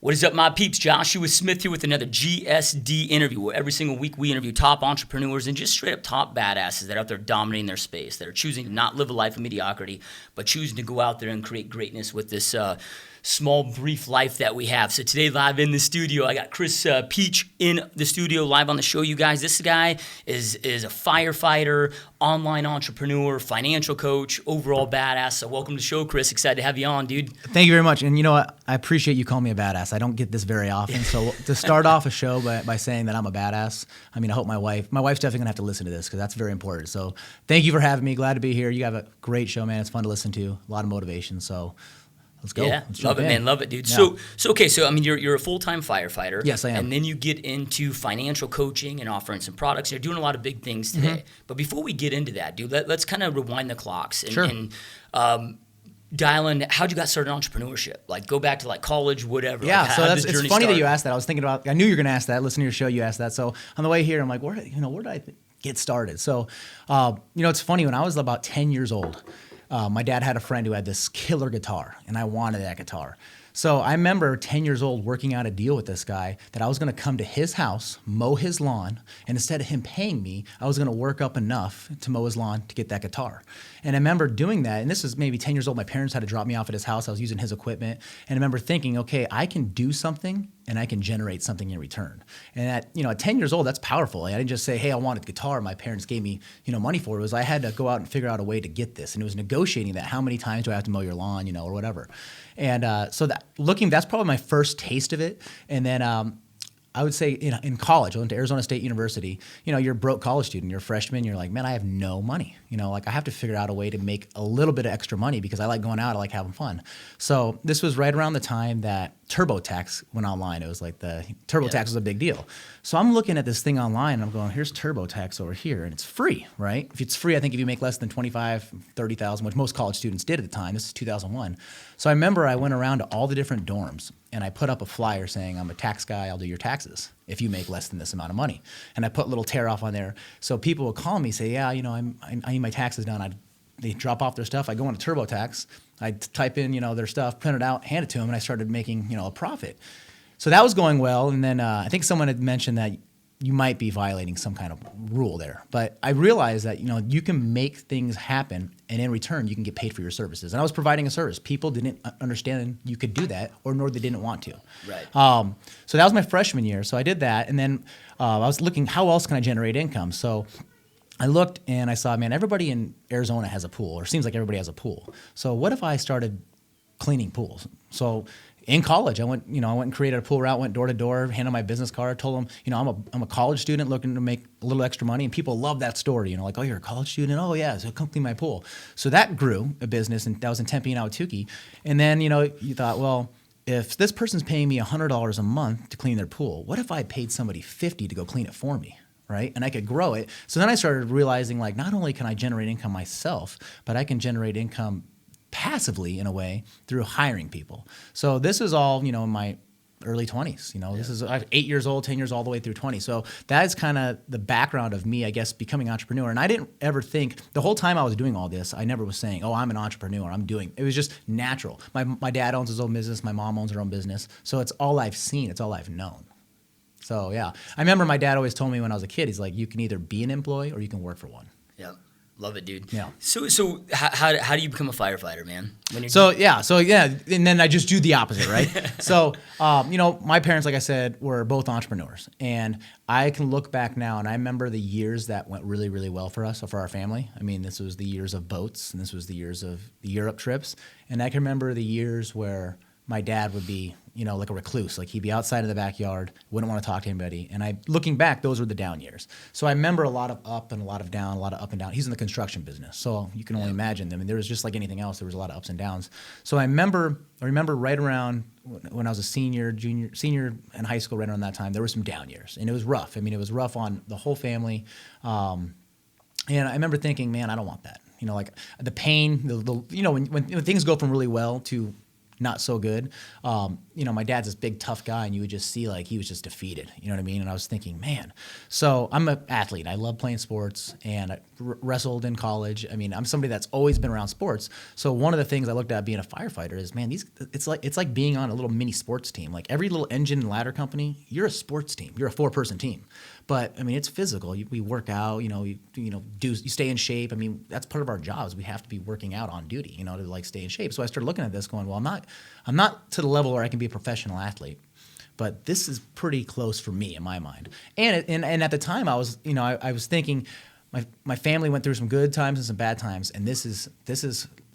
What is up, my peeps? Joshua Smith here with another GSD interview, where every single week we interview top entrepreneurs and just straight up top badasses that are out there dominating their space, that are choosing to not live a life of mediocrity, but choosing to go out there and create greatness with this small, brief life that we have. So today, live in the studio, I got Chris Peach in the studio, live on the show, you guys. This guy is a firefighter, online entrepreneur, financial coach, overall badass. So welcome to the show, Chris. Excited to have you on, dude. Thank you very much. And you know what? I appreciate you calling me a badass. I don't get this very often. So to start off a show by saying that I'm a badass, I mean, I hope my wife's definitely going to have to listen to this because that's very important. So thank you for having me. Glad to be here. You have a great show, man. It's fun to listen to. A lot of motivation. So let's go. Yeah, let's love it, man. Love it, dude. Yeah. So I mean, you're a full-time firefighter. Yes, I am. And then you get into financial coaching and offering some products. You're doing a lot of big things today. Mm-hmm. But before we get into that, dude, let's kind of rewind the clocks and, sure. Dial in. How'd you got started in entrepreneurship? Like, go back to like college, whatever. Yeah, like, so it's funny that you asked that. I was thinking about. I knew you were going to ask that. Listening to your show, you asked that. So on the way here, I'm like, where did I get started? So, it's funny. When I was about 10 years old, my dad had a friend who had this killer guitar, and I wanted that guitar. So I remember 10 years old working out a deal with this guy that I was going to come to his house, mow his lawn, and instead of him paying me, I was going to work up enough to mow his lawn to get that guitar. And I remember doing that, and this was maybe 10 years old. My parents had to drop me off at his house. I was using his equipment, and I remember thinking, okay, I can do something and I can generate something in return. And at 10 years old, that's powerful. I didn't just say, hey, I want a guitar. My parents gave me, money for it. It was I had to go out and figure out a way to get this. And it was negotiating that. How many times do I have to mow your lawn, or whatever. And so that's probably my first taste of it. And then I would say, in college, I went to Arizona State University. You're a broke college student. You're a freshman. You're like, man, I have no money. I have to figure out a way to make a little bit of extra money because I like going out. I like having fun. So this was right around the time that TurboTax went online. It was like the TurboTax was a big deal. So I'm looking at this thing online and I'm going, here's TurboTax over here, and it's free, right? If it's free, I think if you make less than 25, 30,000, which most college students did at the time. This is 2001. So I remember I went around to all the different dorms and I put up a flyer saying, I'm a tax guy, I'll do your taxes if you make less than this amount of money. And I put a little tear off on there. So people would call me, say, yeah, I need my taxes done. They drop off their stuff. I go into TurboTax. I type in, their stuff, print it out, hand it to them, and I started making, a profit. So that was going well. And then I think someone had mentioned that you might be violating some kind of rule there. But I realized that, you can make things happen, and in return, you can get paid for your services. And I was providing a service. People didn't understand you could do that, or nor they didn't want to. Right. So that was my freshman year. So I did that. And then I was looking, how else can I generate income? So I looked and I saw, man, everybody in Arizona has a pool, or seems like everybody has a pool. So what if I started cleaning pools? So in college, I went and created a pool route, went door to door, handed my business card, told them, I'm a college student looking to make a little extra money. And people love that story, like, oh, you're a college student? Oh, yeah, so come clean my pool. So that grew a business, and that was in Tempe and Ahwatukee. And then, you thought, well, if this person's paying me $100 a month to clean their pool, what if I paid somebody $50 to go clean it for me? Right? And I could grow it. So then I started realizing, like, not only can I generate income myself, but I can generate income passively in a way through hiring people. So this is all, in my early 20s. This is I'm 8 years old, 10 years all the way through 20. So that is kind of the background of me, I guess, becoming an entrepreneur. And I didn't ever think, the whole time I was doing all this, I never was saying, oh, I'm an entrepreneur. It was just natural. My dad owns his own business. My mom owns her own business. So it's all I've seen. It's all I've known. So, yeah. I remember my dad always told me when I was a kid, he's like, you can either be an employee or you can work for one. Yeah. Love it, dude. Yeah. So how do you become a firefighter, man? So and then I just do the opposite, right? So, my parents, like I said, were both entrepreneurs. And I can look back now, and I remember the years that went really, really well for us, for our family. I mean, this was the years of boats, and this was the years of the Europe trips. And I can remember the years where my dad would be, like a recluse. Like, he'd be outside in the backyard, wouldn't want to talk to anybody. And looking back, those were the down years. So I remember a lot of up and a lot of down, a lot of up and down. He's in the construction business, so you can only imagine. I mean, there was just like anything else. There was a lot of ups and downs. So I remember right around when I was a senior in high school, right around that time, there were some down years, and it was rough. I mean, it was rough on the whole family. And I remember thinking, man, I don't want that. Like the pain, when things go from really well to not so good. My dad's this big tough guy, and you would just see like he was just defeated. You know what I mean? And I was thinking, man. So I'm an athlete. I love playing sports, and I wrestled in college. I mean, I'm somebody that's always been around sports. So one of the things I looked at being a firefighter is, man, it's like being on a little mini sports team. Like every little engine and ladder company, you're a sports team. You're a 4-person team. But I mean, it's physical. We work out. You stay in shape. I mean, that's part of our jobs. We have to be working out on duty, to like stay in shape. So I started looking at this, going, well, I'm not to the level where I can be a professional athlete, but this is pretty close for me in my mind. And at the time, I was thinking, my family went through some good times and some bad times, and this is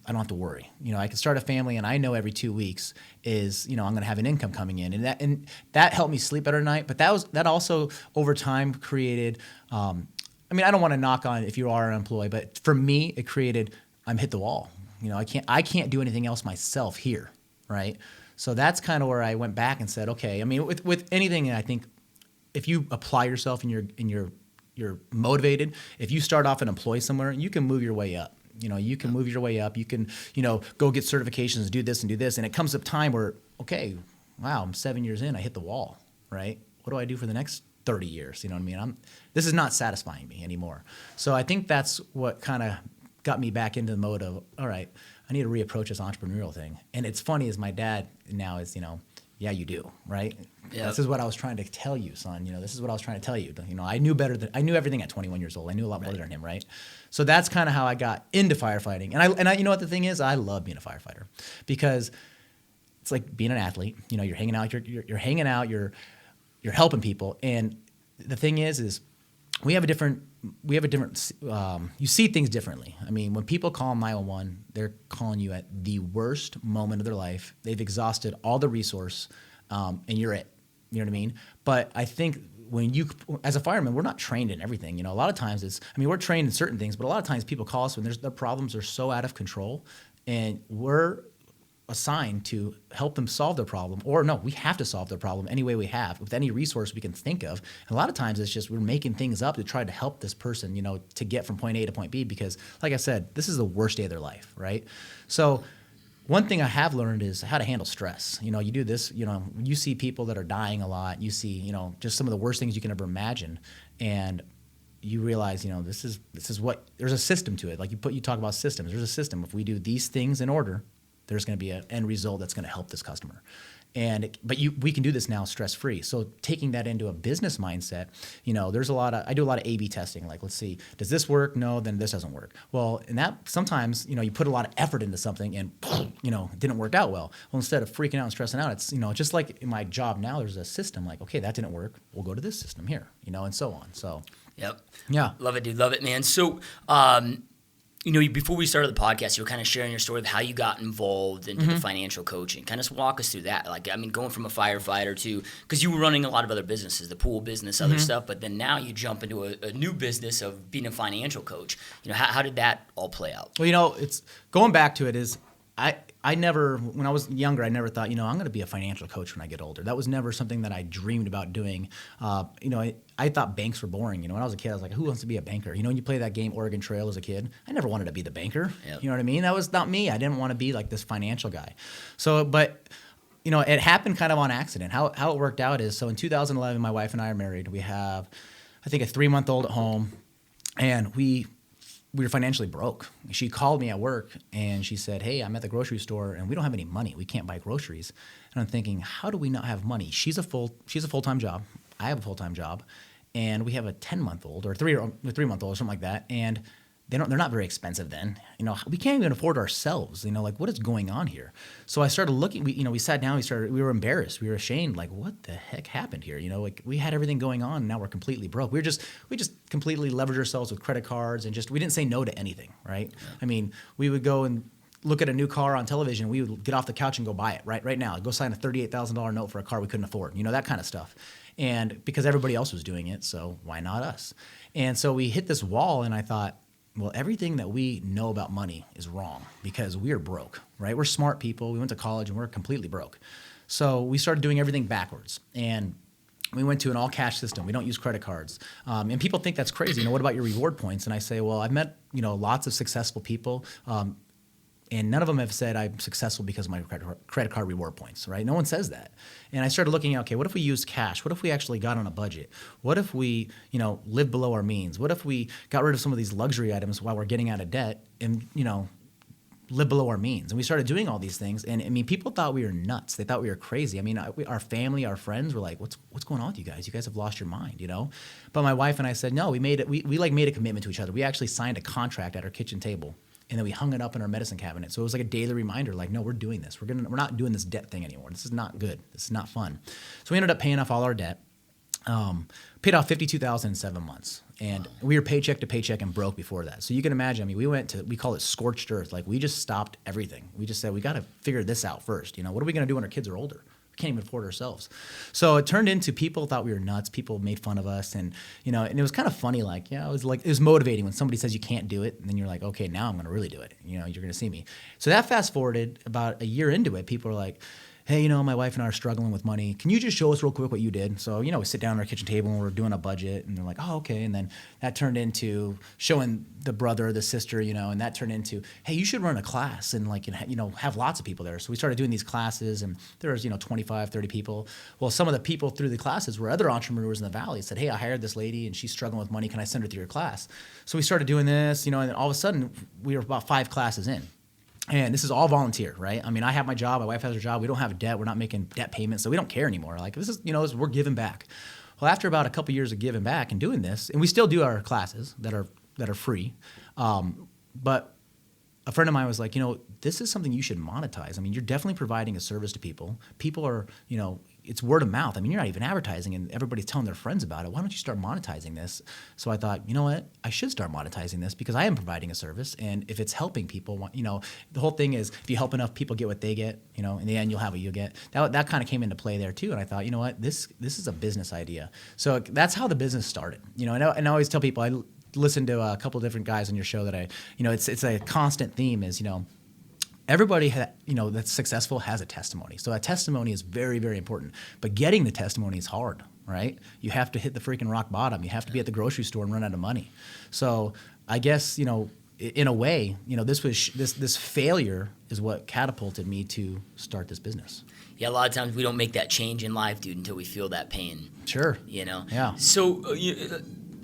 I don't have to worry. I can start a family, and I know every 2 weeks is, I'm going to have an income coming in, and that helped me sleep better at night. But that also over time created. I don't want to knock on if you are an employee, but for me, it created. I'm hit the wall. I can't do anything else myself here, right? So that's kind of where I went back and said, okay. I mean, with anything, I think if you apply yourself and you're motivated, if you start off an employee somewhere, you can move your way up. You can move your way up. You can, go get certifications, do this and do this. And it comes up time where, okay, wow, I'm 7 years in, I hit the wall, right? What do I do for the next 30 years? You know what I mean? This is not satisfying me anymore. So I think that's what kind of got me back into the mode of, all right, I need to reapproach this entrepreneurial thing. And it's funny as my dad now is, yeah, you do, right? Yep. This is what I was trying to tell you, son. This is what I was trying to tell you. I knew everything at 21 years old. I knew a lot more than him, right? So that's kind of how I got into firefighting. And I, what the thing is, I love being a firefighter because it's like being an athlete. You're hanging out, you're hanging out, you're helping people. And the thing is we have a different, you see things differently. I mean, when people call 911, they're calling you at the worst moment of their life. They've exhausted all the resource, and you're it. You know what I mean? But I think as a fireman, we're not trained in everything. A lot of times we're trained in certain things, but a lot of times people call us when their problems are so out of control, and we're assigned to help them solve their problem, or no, we have to solve their problem any way we have with any resource we can think of. And a lot of times it's just we're making things up to try to help this person, to get from point A to point B, because like I said, this is the worst day of their life, right? So one thing I have learned is how to handle stress. You do this, you see people that are dying a lot, you see, just some of the worst things you can ever imagine, and you realize, this is what, there's a system to it. Like you talk about systems, there's a system. If we do these things in order, there's going to be an end result that's going to help this customer. We can do this now stress-free. So taking that into a business mindset, I do a lot of A/B testing. Like, let's see, does this work? No, then this doesn't work. Well, and that sometimes, you put a lot of effort into something and, it didn't work out well. Well, instead of freaking out and stressing out, it's, just like in my job now, there's a system like, okay, that didn't work. We'll go to this system here, and so on. So, yep. Yeah. Love it, dude. Love it, man. So, before we started the podcast, you were kind of sharing your story of how you got involved into the financial coaching. Kind of walk us through that. Like, going from a firefighter to, because you were running a lot of other businesses, the pool business, other stuff, but then now you jump into a new business of being a financial coach. How did that all play out? Well, it's going back to it is I never, when I was younger, I never thought, I'm going to be a financial coach when I get older. That was never something that I dreamed about doing. I thought banks were boring. When I was a kid, I was like, who wants to be a banker? When you play that game Oregon Trail as a kid, I never wanted to be the banker. Yep. You know what I mean? That was not me. I didn't want to be like this financial guy. So, but it happened kind of on accident. How it worked out is, so in 2011, my wife and I are married. We have, I think, a 3-month-old at home, and we were financially broke. She called me at work and she said, hey, I'm at the grocery store and we don't have any money. We can't buy groceries. And I'm thinking, how do we not have money? She's a full-time job. I have a full-time job. And we have a 10-month-old or 3-month-old or something like that. And they're not very expensive then. We can't even afford ourselves. Like, what is going on here? So I started looking. We sat down. We were embarrassed. We were ashamed. Like, what the heck happened here? Like, we had everything going on, and now we're completely broke. We just completely leveraged ourselves with credit cards, and we didn't say no to anything, right? Yeah. We would go and look at a new car on television. We would get off the couch and go buy it right now. Go sign a $38,000 note for a car we couldn't afford. That kind of stuff. And because everybody else was doing it, so why not us? And so we hit this wall, and I thought, well, everything that we know about money is wrong because we're broke, right? We're smart people. We went to college and we're completely broke. So we started doing everything backwards. And we went to an all-cash system. We don't use credit cards. And people think that's crazy. What about your reward points? And I say, well, I've met, lots of successful people. And none of them have said I'm successful because of my credit card reward points, right? No one says that. And I started looking at, okay, what if we used cash? What if we actually got on a budget? What if we, live below our means? What if we got rid of some of these luxury items while we're getting out of debt and, live below our means? And we started doing all these things. And I mean, people thought we were nuts. They thought we were crazy. I mean, our family, our friends were like, what's going on with you guys? You guys have lost your mind, But my wife and I said, no, we made it. We made a commitment to each other. We actually signed a contract at our kitchen table. And then we hung it up in our medicine cabinet. So it was like a daily reminder, like, no, we're doing this. We're not doing this debt thing anymore. This is not good. This is not fun. So we ended up paying off all our debt. Paid off $52,000 in 7 months. And we were paycheck to paycheck and broke before that. So you can imagine, I mean, we call it scorched earth. Like, we just stopped everything. We just said, we got to figure this out first. What are we going to do when our kids are older? We can't even afford ourselves. So it turned into people thought we were nuts. People made fun of us. And, and it was kind of funny. Like, it was motivating when somebody says you can't do it. And then you're like, okay, now I'm going to really do it. You're going to see me. So that fast forwarded about a year into it, people are like, hey, my wife and I are struggling with money. Can you just show us real quick what you did? So, we sit down at our kitchen table and we're doing a budget, and they're like, oh, okay. And then that turned into showing the brother, the sister, and that turned into, hey, you should run a class and have lots of people there. So we started doing these classes, and there was, 25, 30 people. Well, some of the people through the classes were other entrepreneurs in the Valley. Said, hey, I hired this lady and she's struggling with money. Can I send her through your class? So we started doing this, and then all of a sudden we were about 5 classes in. And this is all volunteer, right? I mean, I have my job, my wife has her job. We don't have debt. We're not making debt payments, so we don't care anymore. Like, this is, we're giving back. Well, after about a couple years of giving back and doing this, and we still do our classes that are free, but a friend of mine was like, this is something you should monetize. I mean, you're definitely providing a service to people. People are, it's word of mouth. I mean, you're not even advertising, and everybody's telling their friends about it. Why don't you start monetizing this? So I thought, you know what? I should start monetizing this because I am providing a service. And if it's helping people, the whole thing is if you help enough people get what they get, in the end, you'll have what you get. That kind of came into play there too. And I thought, you know what? This is a business idea. So that's how the business started. And I always tell people, I listen to a couple of different guys on your show that it's a constant theme is, everybody that's successful has a testimony. So a testimony is very, very important. But getting the testimony is hard, right? You have to hit the freaking rock bottom. You have to be at the grocery store and run out of money. So I guess, in a way, this failure is what catapulted me to start this business. Yeah, a lot of times we don't make that change in life, dude, until we feel that pain. Sure. Yeah. So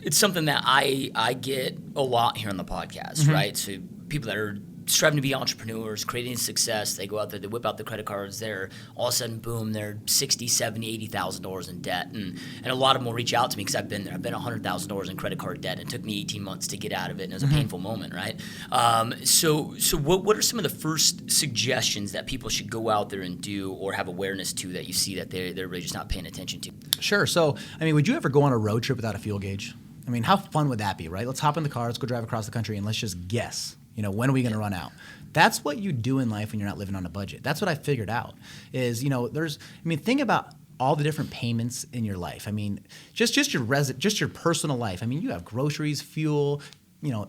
it's something that I get a lot here on the podcast, right? So people that are striving to be entrepreneurs, creating success, they go out there, they whip out the credit cards, they're all of a sudden, boom, they're $60,000, $70,000, $80,000 in debt. And a lot of them will reach out to me because I've been there. I've been $100,000 in credit card debt. It took me 18 months to get out of it, and it was a painful moment, right? So what are some of the first suggestions that people should go out there and do or have awareness to that you see that they're really just not paying attention to? Sure. So, I mean, would you ever go on a road trip without a fuel gauge? I mean, how fun would that be, right? Let's hop in the car, let's go drive across the country, and let's just guess. When are we going to run out? That's what you do in life when you're not living on a budget. That's what I figured out is, think about all the different payments in your life. I mean, just your personal life. I mean, you have groceries, fuel,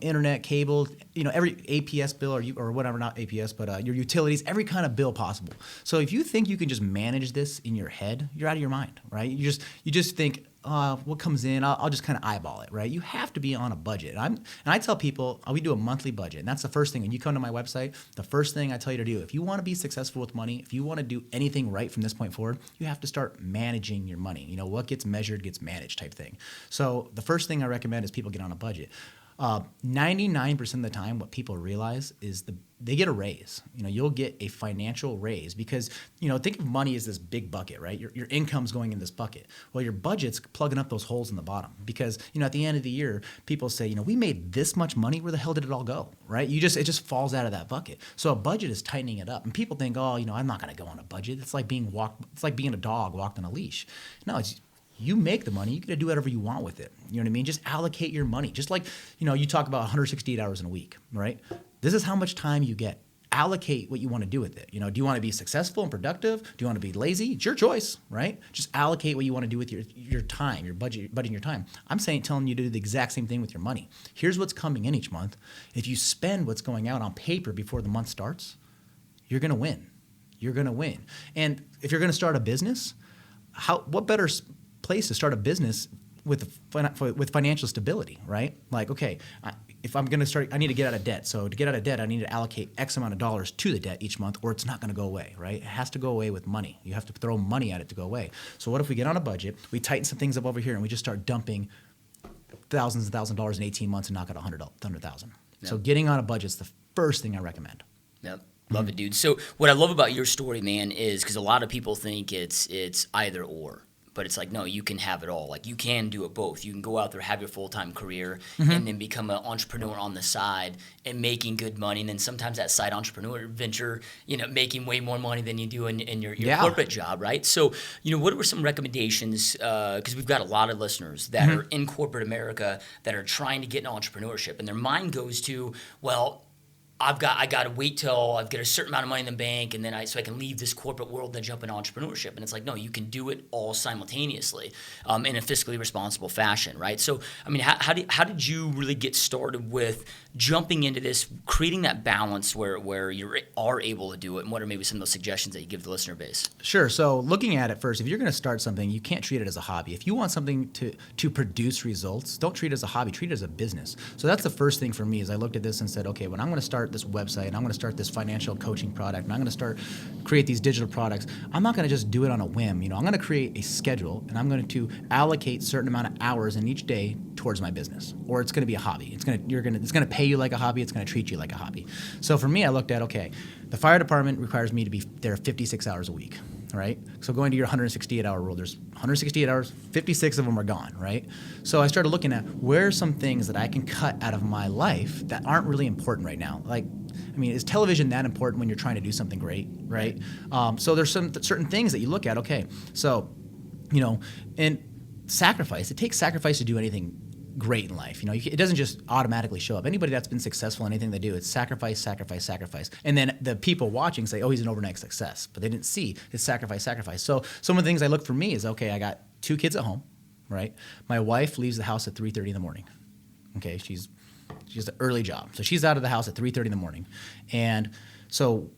internet, cable, every APS bill or whatever, not APS, but your utilities, every kind of bill possible. So if you think you can just manage this in your head, you're out of your mind, right? You just think, what comes in, I'll just kind of eyeball it, right? You have to be on a budget. And I tell people, we do a monthly budget. And that's the first thing. When you come to my website, the first thing I tell you to do, if you want to be successful with money, if you want to do anything right from this point forward, you have to start managing your money. What gets measured gets managed type thing. So the first thing I recommend is people get on a budget. 99% of the time, what people realize is they get a raise. You'll get a financial raise because, think of money as this big bucket, right? Your income's going in this bucket. Well, your budget's plugging up those holes in the bottom because, at the end of the year, people say, we made this much money. Where the hell did it all go, right? It just falls out of that bucket. So a budget is tightening it up. And people think, I'm not going to go on a budget. It's like being a dog walked on a leash. No, you make the money, you get to do whatever you want with it. You know what I mean? Just allocate your money. Just like, you talk about 168 hours in a week, right? This is how much time you get. Allocate what you want to do with it. Do you want to be successful and productive? Do you want to be lazy? It's your choice, right? Just allocate what you want to do with your time, your budgeting your time. I'm telling you to do the exact same thing with your money. Here's what's coming in each month. If you spend what's going out on paper before the month starts, you're going to win. You're going to win. And if you're going to start a business, what better place to start a business with financial stability, right? Like, okay, if I'm going to start, I need to get out of debt. So to get out of debt, I need to allocate X amount of dollars to the debt each month, or it's not going to go away, right? It has to go away with money. You have to throw money at it to go away. So what if we get on a budget, we tighten some things up over here, and we just start dumping thousands and thousands of dollars in 18 months and knock out 100,000. Yep. So getting on a budget is the first thing I recommend. Yep. Love it, dude. So what I love about your story, man, is because a lot of people think it's either or. But it's like, no, you can have it all. Like, you can do it both. You can go out there, have your full-time career, and then become an entrepreneur on the side and making good money. And then sometimes that side entrepreneur venture, making way more money than you do in your corporate job, right? So, what were some recommendations? Because we've got a lot of listeners that are in corporate America that are trying to get into entrepreneurship. And their mind goes to, well, I got to wait till I've got a certain amount of money in the bank, and then so I can leave this corporate world and then jump into entrepreneurship. And it's like, no, you can do it all simultaneously in a fiscally responsible fashion, right? So, I mean, how did you really get started with jumping into this, creating that balance where you are able to do it? And what are maybe some of those suggestions that you give the listener base? Sure. So looking at it first, if you're going to start something, you can't treat it as a hobby. If you want something to produce results, don't treat it as a hobby, treat it as a business. So that's the first thing for me is I looked at this and said, okay, when I'm going to start this website, and I'm going to start this financial coaching product, and I'm going to create these digital products, I'm not going to just do it on a whim. I'm going to create a schedule, and I'm going to allocate a certain amount of hours in each day towards my business, or it's going to be a hobby. It's going to pay you like a hobby. It's going to treat you like a hobby. So for me, I looked at, okay, the fire department requires me to be there 56 hours a week. Right? So going to your 168-hour rule, there's 168 hours, 56 of them are gone, right? So I started looking at where are some things that I can cut out of my life that aren't really important right now. Like, I mean, is television that important when you're trying to do something great, right? So there's some certain things that you look at, okay, so, and sacrifice, it takes sacrifice to do anything great in life. It doesn't just automatically show up. Anybody that's been successful in anything they do, it's sacrifice, sacrifice, sacrifice. And then the people watching say, oh, he's an overnight success. But they didn't see it's sacrifice, sacrifice. So some of the things I look for me is, okay, I got 2 kids at home, right? My wife leaves the house at 3:30 in the morning. Okay, she has an early job. So she's out of the house at 3:30 in the morning. And so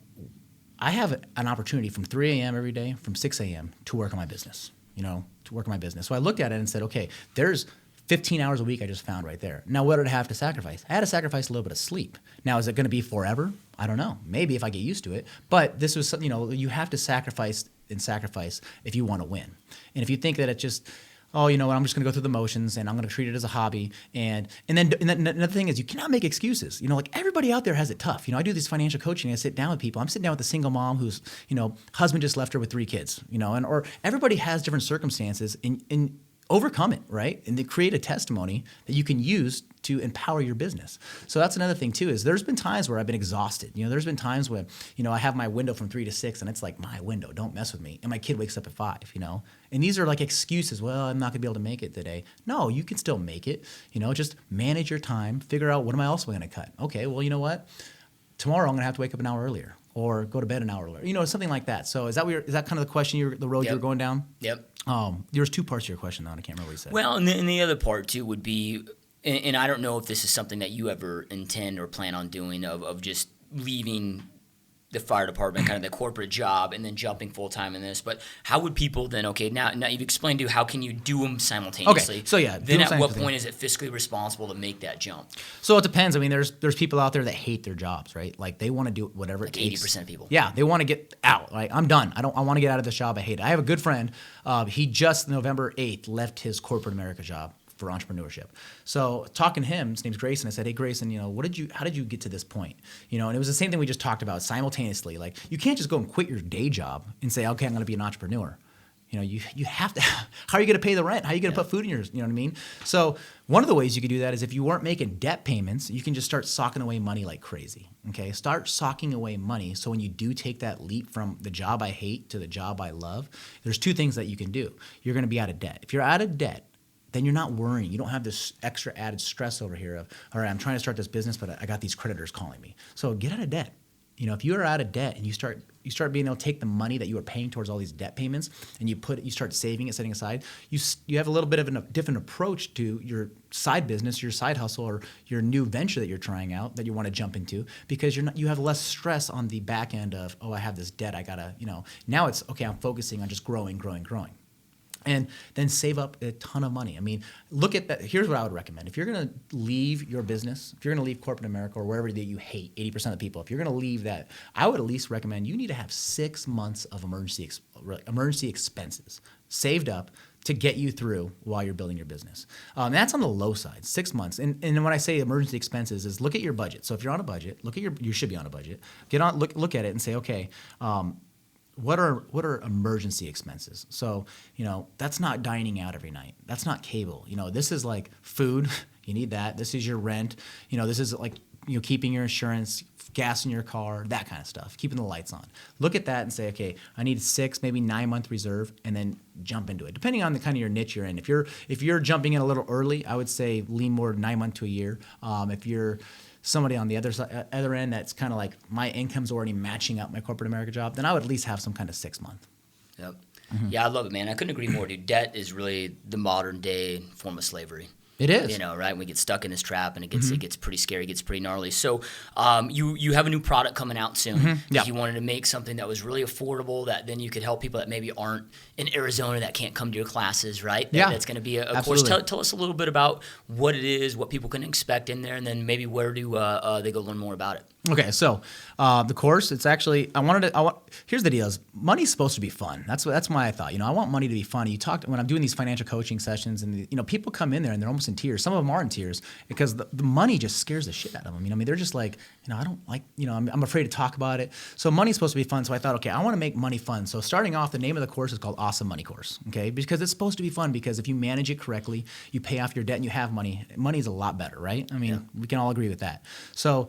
I have an opportunity from 3 a.m. every day, from 6 a.m. to work on my business, So I looked at it and said, okay, there's 15 hours a week I just found right there. Now, what did I have to sacrifice? I had to sacrifice a little bit of sleep. Now, is it going to be forever? I don't know. Maybe if I get used to it. But this was, you have to sacrifice if you want to win. And if you think that it's just, oh, I'm just going to go through the motions and I'm going to treat it as a hobby. And then another thing is you cannot make excuses. Like everybody out there has it tough. I do this financial coaching. I sit down with people. I'm sitting down with a single mom who's, husband just left her with 3 kids, or everybody has different circumstances and overcome it, right? And they create a testimony that you can use to empower your business. So that's another thing too, is there's been times where I've been exhausted. There's been times when, I have my window from 3 to 6 and it's like my window, don't mess with me. And my kid wakes up at 5, And these are like excuses. Well, I'm not gonna be able to make it today. No, you can still make it. Just manage your time, figure out what am I also gonna cut? Okay, well, you know what? Tomorrow I'm gonna have to wake up an hour earlier or go to bed an hour earlier, something like that. So is that kind of the question, the road you're going down? Yep. There's 2 parts to your question, though, and I can't remember what you said. Well, and the other part, too, would be, and I don't know if this is something that you ever intend or plan on doing, of just leaving the fire department, kind of the corporate job, and then jumping full-time in this. But how would people then, okay, now you've explained to how can you do them simultaneously. Okay, so yeah. Then at what point is it fiscally responsible to make that jump? So it depends. I mean, there's people out there that hate their jobs, right? Like they want to do whatever it takes. 80% of people. Yeah, they want to get out. Like, I'm done. I want to get out of this job. I hate it. I have a good friend. He just November 8th left his corporate America job for entrepreneurship. So talking to him, his name's Grayson. I said, hey Grayson, how did you get to this point? And it was the same thing we just talked about simultaneously. Like you can't just go and quit your day job and say, okay, I'm going to be an entrepreneur. You have to, how are you going to pay the rent? How are you going to put food in your, you know what I mean? So one of the ways you could do that is if you weren't making debt payments, you can just start socking away money like crazy. Okay. Start socking away money. So when you do take that leap from the job I hate to the job I love, there's 2 things that you can do. You're going to be out of debt. If you're out of debt, then you're not worrying. You don't have this extra added stress over here of, all right, I'm trying to start this business, but I got these creditors calling me. So get out of debt. If you are out of debt and you start being able to take the money that you are paying towards all these debt payments and you start saving it, setting aside, you have a little bit of a different approach to your side business, your side hustle, or your new venture that you're trying out that you want to jump into, because you have less stress on the back end of, oh, I have this debt, I gotta, now it's okay, I'm focusing on just growing. and then save up a ton of money. I mean, look at that. Here's what I would recommend. If you're going to leave your business, if you're going to leave corporate America or wherever that you hate, 80% of the people, if you're going to leave that, I would at least recommend you need to have 6 months of emergency expenses saved up to get you through while you're building your business. That's on the low side, 6 months. And when I say emergency expenses is look at your budget. So if you're on a budget, you should be on a budget. Look at it and say, okay, what are emergency expenses? So, that's not dining out every night. That's not cable. This is like food. You need that. This is your rent. This is like, keeping your insurance, gas in your car, that kind of stuff, keeping the lights on. Look at that and say, okay, I need 6, maybe 9 month reserve, and then jump into it. Depending on the kind of your niche you're in. If you're jumping in a little early, I would say lean more 9 months to a year. If you're somebody on the other end that's kind of like my income's already matching up my corporate America job, then I would at least have some kind of 6 month. Yep. Yeah, I love it, man. I couldn't agree more, dude. Debt is really the modern day form of slavery. It is. Right? We get stuck in this trap, and it gets pretty scary, it gets pretty gnarly. So you have a new product coming out soon. Yeah. You wanted to make something that was really affordable that then you could help people that maybe aren't in Arizona that can't come to your classes, right? That's going to be a course. Tell us a little bit about what it is, what people can expect in there, and then maybe where do they go learn more about it. Okay, so the course, it's actually here's the deal: is money's supposed to be fun. That's why I thought, I want money to be fun. When I'm doing these financial coaching sessions, and people come in there and they're almost in tears. Some of them are in tears because the money just scares the shit out of them. They're just like, I don't like, I'm afraid to talk about it. So money's supposed to be fun. So I thought, okay, I want to make money fun. So starting off, the name of the course is called Awesome Money Course. Okay, because it's supposed to be fun. Because if you manage it correctly, you pay off your debt and you have money. Money's a lot better, right? We can all agree with that. So.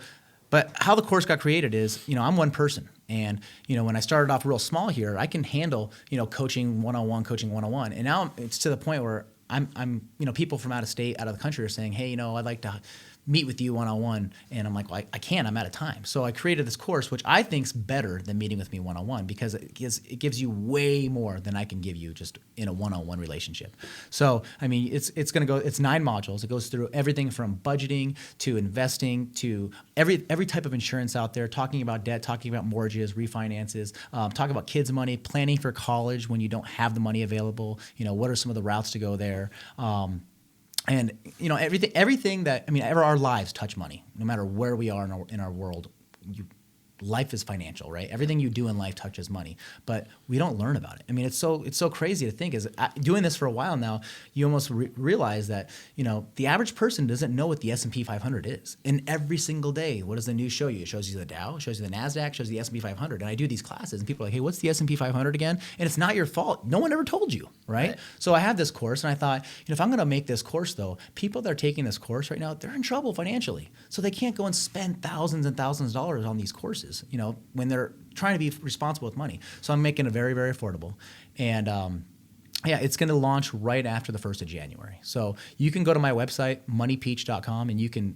But how the course got created is, I'm one person. And, when I started off real small here, I can handle, coaching one-on-one. And now it's to the point where I'm people from out of state, out of the country are saying, hey, I'd like to meet with you one-on-one. And I'm like, well, I can't, I'm out of time. So I created this course, which I think's better than meeting with me one-on-one because it gives you way more than I can give you just in a one-on-one relationship. So, it's going to go, it's 9 modules. It goes through everything from budgeting to investing to every type of insurance out there, talking about debt, talking about mortgages, refinances, talking about kids' money, planning for college when you don't have the money available, what are some of the routes to go there. And everything that our lives touch money, no matter where we are in our world. Life is financial, right? Everything you do in life touches money, but we don't learn about it. It's so crazy to think. Is doing this for a while now, you almost realize that the average person doesn't know what the S&P 500 is. And every single day, what does the news show you? It shows you the Dow, it shows you the Nasdaq, it shows you the S&P 500. And I do these classes, and people are like, "Hey, what's the S&P 500 again?" And it's not your fault. No one ever told you, right? So I have this course, and I thought, if I'm going to make this course, though, people that are taking this course right now, they're in trouble financially, so they can't go and spend thousands and thousands of dollars on these courses. When they're trying to be responsible with money. So I'm making it very, very affordable. And it's going to launch right after the 1st of January. So you can go to my website, moneypeach.com, and you can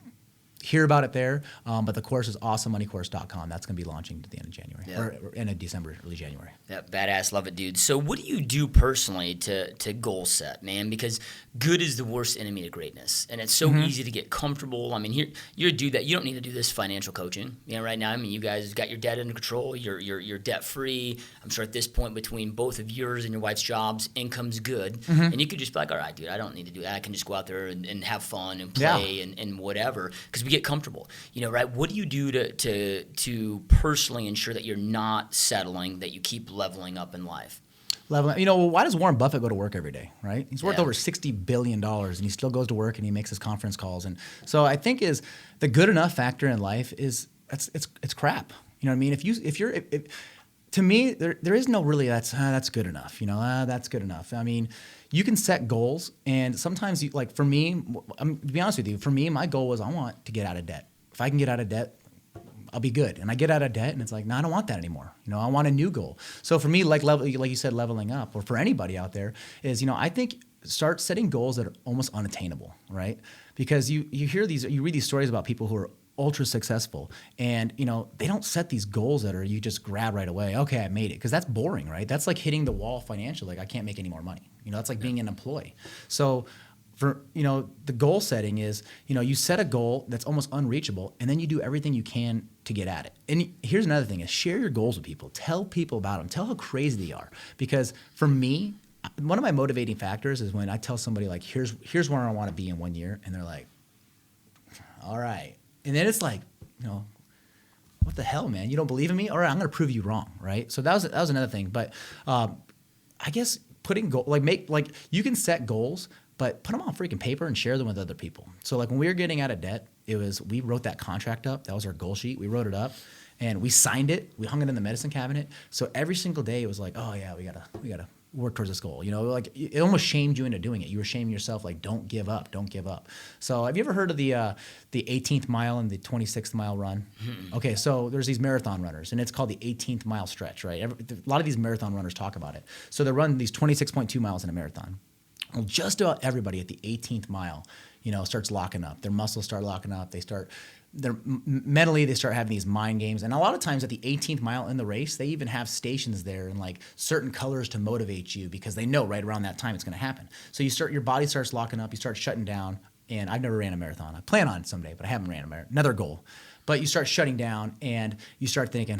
hear about it there. But the course is awesomemoneycourse.com. That's going to be launching at the end of January or end of December, early January. Yeah, badass. Love it, dude. So what do you do personally to goal set, man? Because good is the worst enemy to greatness. And it's so easy to get comfortable. You're a dude that you don't need to do this financial coaching. Right now, you guys got your debt under control. You're debt free. I'm sure at this point between both of yours and your wife's jobs, income's good. And you could just be like, all right, dude, I don't need to do that. I can just go out there and have fun and play and whatever. Because we get comfortable, right? What do you do to personally ensure that you're not settling, that you keep leveling up in life? Why does Warren Buffett go to work every day, right? He's worth over $60 billion, and he still goes to work and he makes his conference calls. And so I think is the good enough factor in life is it's crap. To me, there is no really that's good enough. That's good enough. You can set goals, and sometimes for me, to be honest with you, for me, my goal was I want to get out of debt. If I can get out of debt, I'll be good. And I get out of debt, and it's like, no, I don't want that anymore. I want a new goal. So for me, like you said, leveling up, or for anybody out there, is I think start setting goals that are almost unattainable, right? Because you read these stories about people who are ultra successful, and they don't set these goals that are you just grab right away. Okay, I made it, because that's boring, right? That's like hitting the wall financially. Like I can't make any more money. That's like being an employee. So for the goal setting is you set a goal that's almost unreachable, and then you do everything you can to get at it. And here's another thing: is share your goals with people. Tell people about them. Tell how crazy they are. Because for me, one of my motivating factors is when I tell somebody like, here's where I want to be in 1 year. And they're like, all right. And then it's like, what the hell, man? You don't believe in me? All right, I'm going to prove you wrong, right? So that was another thing. But I guess putting you can set goals, but put them on freaking paper and share them with other people. So like when we were getting out of debt, we wrote that contract up. That was our goal sheet. We wrote it up and we signed it. We hung it in the medicine cabinet. So every single day it was like, oh yeah, we gotta work towards this goal. Like it almost shamed you into doing it. You were shaming yourself, like, don't give up. So have you ever heard of the 18th mile and the 26th mile run? Mm-hmm. Okay, so there's these marathon runners, and it's called the 18th mile stretch, right? A lot of these marathon runners talk about it. So they run these 26.2 miles in a marathon. Well, just about everybody at the 18th mile, starts locking up. Their muscles start locking up. Mentally, they start having these mind games. And a lot of times at the 18th mile in the race, they even have stations there and like certain colors to motivate you because they know right around that time it's going to happen. So your body starts locking up, you start shutting down. And I've never ran a marathon. I plan on it someday, but I haven't ran a marathon. Another goal. But you start shutting down and you start thinking,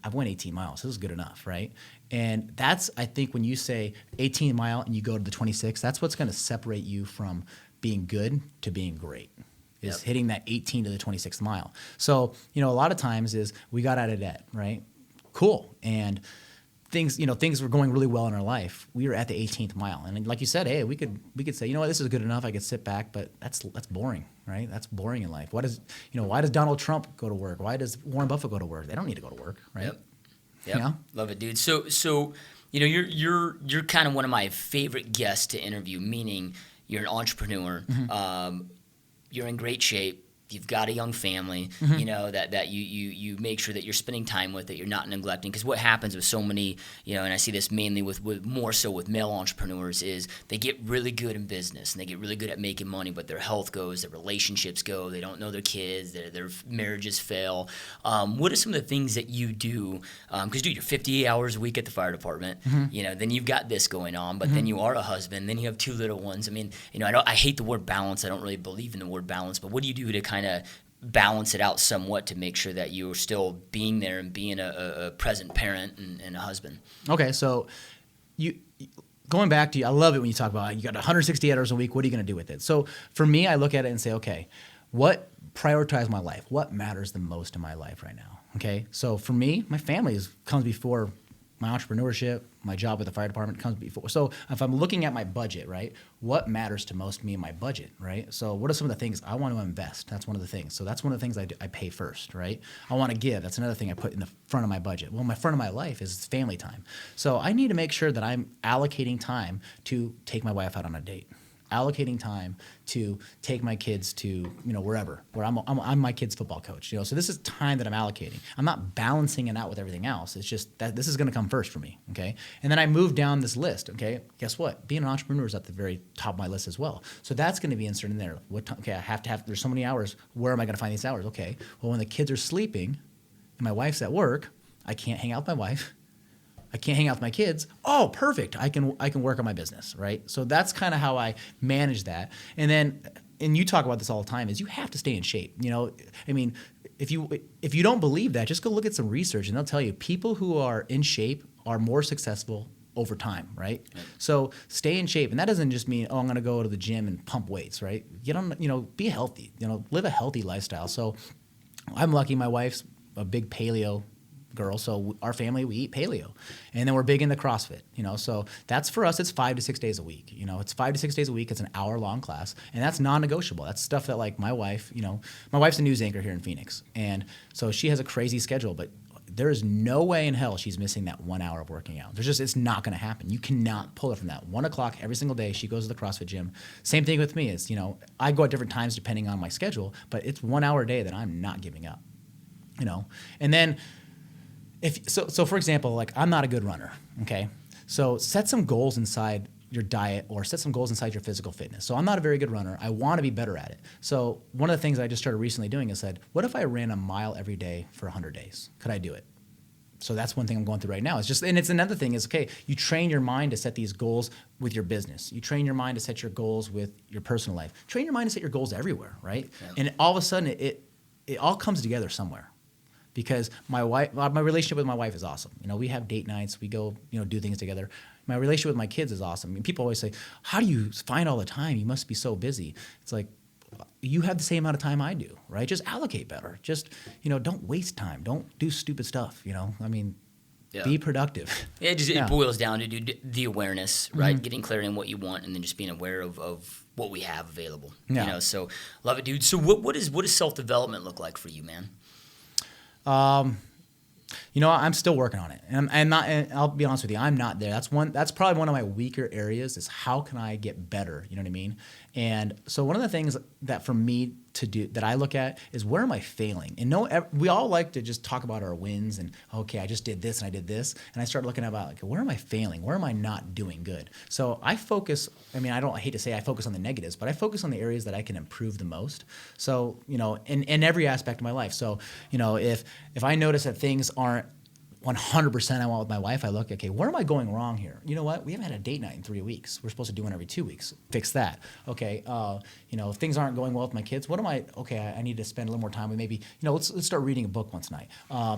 I've went 18 miles. This is good enough, right? And that's, I think, when you say 18 mile and you go to the 26, that's what's going to separate you from being good to being great. Is hitting that 18 to the 26th mile. So, a lot of times is we got out of debt, right? Cool. And things were going really well in our life. We were at the 18th mile. And like you said, hey, we could say, this is good enough. I could sit back, but that's boring, right? That's boring in life. Why does Donald Trump go to work? Why does Warren Buffett go to work? They don't need to go to work, right? Yep. Love it, dude. So, you're kind of one of my favorite guests to interview, meaning you're an entrepreneur. Mm-hmm. You're in great shape. You've got a young family, mm-hmm. that you make sure that you're spending time with, that you're not neglecting. Because what happens with so many, and I see this mainly with more so with male entrepreneurs, is they get really good in business and they get really good at making money, but their health goes, their relationships go, they don't know their kids, their marriages fail. What are some of the things that you do? Because, dude, you're 58 hours a week at the fire department. Mm-hmm. Then you've got this going on, but mm-hmm. then you are a husband, then you have 2 little ones. I mean, I hate the word balance. I don't really believe in the word balance, but what do you do to kind of balance it out somewhat to make sure that you're still being there and being a present parent and a husband? Okay, so going back to I love it when you talk about you got 168 hours a week. What are you going to do with it? So for me, I look at it and say, okay, what prioritize my life? What matters the most in my life right now? Okay, so for me, my family comes before my entrepreneurship, my job with the fire department comes before. So if I'm looking at my budget, right, what matters to most me in my budget, right? So what are some of the things I want to invest? That's one of the things. So that's one of the things I pay first, right? I want to give. That's another thing I put in the front of my budget. Well, my front of my life is family time. So I need to make sure that I'm allocating time to take my wife out on a date. Allocating time to take my kids to wherever where I'm my kid's football coach. So this is time that I'm allocating. I'm not balancing it out with everything else. It's just that this is going to come first for me. Okay, and then I move down this list. Okay, guess what? Being an entrepreneur is at the very top of my list as well. So that's going to be inserted in there. What time? Okay, I have to have. There's so many hours. Where am I going to find these hours? Okay, well when the kids are sleeping and my wife's at work, I can't hang out with my wife. I can't hang out with my kids. Oh, perfect. I can work on my business, right? So that's kind of how I manage that. And you talk about this all the time, is you have to stay in shape. I mean, if you don't believe that, just go look at some research and they'll tell you people who are in shape are more successful over time, right? Yep. So stay in shape. And that doesn't just mean, I'm going to go to the gym and pump weights, right? Get on, be healthy, live a healthy lifestyle. So I'm lucky my wife's a big paleo girl, so our family, we eat paleo, and then we're big into CrossFit, so that's for us, it's 5 to 6 days a week, it's 5 to 6 days a week, it's an hour-long class, and that's non-negotiable. That's stuff that like my wife's a news anchor here in Phoenix, and so she has a crazy schedule, but there is no way in hell she's missing that 1 hour of working out. It's not going to happen. You cannot pull her from that. 1 o'clock every single day, she goes to the CrossFit gym. Same thing with me is, I go at different times depending on my schedule, but it's 1 hour a day that I'm not giving up, and then So for example, like I'm not a good runner, okay? So set some goals inside your diet or set some goals inside your physical fitness. So I'm not a very good runner. I want to be better at it. So one of the things I just started recently doing is said, what if I ran a mile every day for 100 days? Could I do it? So that's one thing I'm going through right now. And it's another thing is, okay, you train your mind to set these goals with your business. You train your mind to set your goals with your personal life. Train your mind to set your goals everywhere, right? Yeah. And all of a sudden it all comes together somewhere. because my relationship with my wife is awesome. You know, we have date nights, we go, you know, do things together. My relationship with my kids is awesome. I mean, people always say, how do you find all the time? You must be so busy. It's like, you have the same amount of time I do, right? Just allocate better. Just, you know, don't waste time. Don't do stupid stuff, you know? I mean, be productive. It boils down to the awareness, right? Getting clarity on what you want, and then just being aware of what we have available. You know, so love it, dude. So what does self-development look like for you, man? You know, I'm still working on it, and I'm not. And I'll be honest with you, I'm not there. That's probably one of my weaker areas. Is how can I get better? You know what I mean? And so one of the things that for me to do that I look at is where am I failing? And we all like to just talk about our wins and okay, I just did this and I did this, and I start looking about like where am I failing? Where am I not doing good? So I focus. I mean, I hate to say I focus on the negatives, but I focus on the areas that I can improve the most. So you know, in every aspect of my life. So you know, if I notice that things aren't 100% I want with my wife, I look, okay, where am I going wrong here? You know what? We haven't had a date night in 3 weeks. We're supposed to do one every 2 weeks. Fix that. Okay, you know, if things aren't going well with my kids, I need to spend a little more time with maybe, you know, let's start reading a book once a night.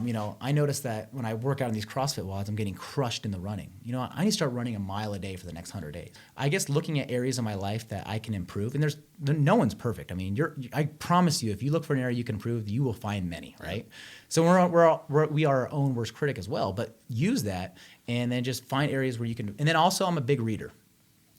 You know, I noticed that when I work out in these CrossFit WODs, I'm getting crushed in the running. You know, I need to start running a mile a day for the next 100 days. I guess looking at areas of my life that I can improve, and no one's perfect. I mean, I promise you, if you look for an area you can improve, you will find many, right? So we are our own worst critic as well, but use that and then just find areas where you can. And then also, I'm a big reader.